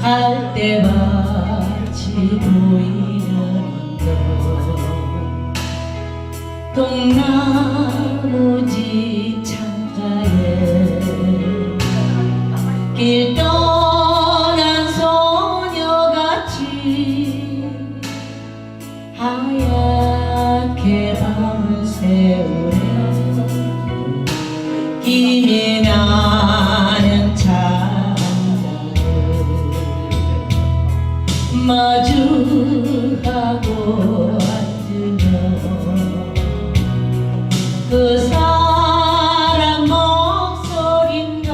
갈대밭이 보이는 언덕 동나무지 창가에 길 떠난 소녀같이 하얗게 밤을 새우려 김이 나는 창가를 마주하고 앉으며 그 사람 목소리인가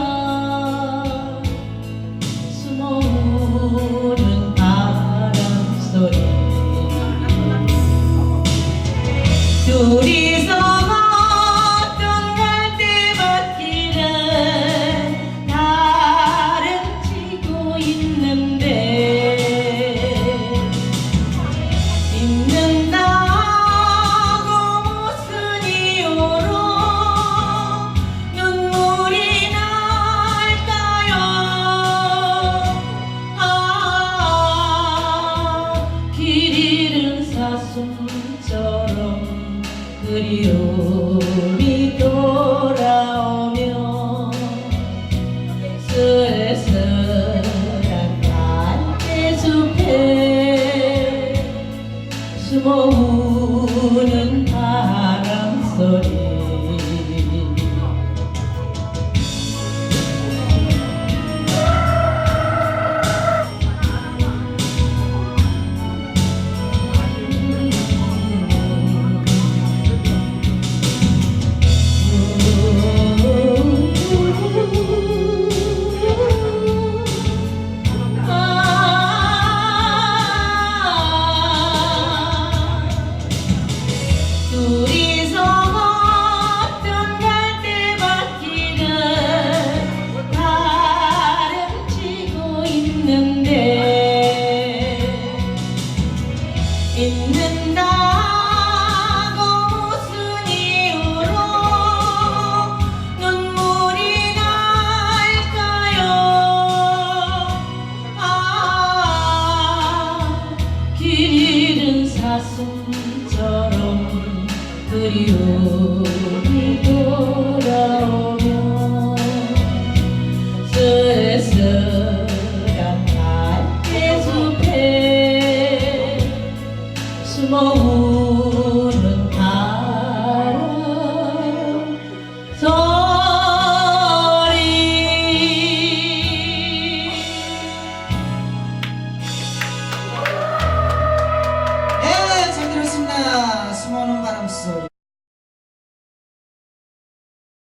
숨어오는 바람소리 둘이서 걷던 갈대밭길은 달은 지고 있는데 잊는다고 무슨 이유로 눈물이 날까요. 길 잃은 사슴처럼 그리움이 돌아오며 쓸쓸한 갈대숲에 숨어우는 바람소리 둘이서 걷던 갈대밭길은 달은 지고 있는데 잊는다고 무슨 이유로 눈물이 날까요. 길 잃은 사슴처럼 그리움이 돌아오며 쓸쓸한 갈대숲에 숨어우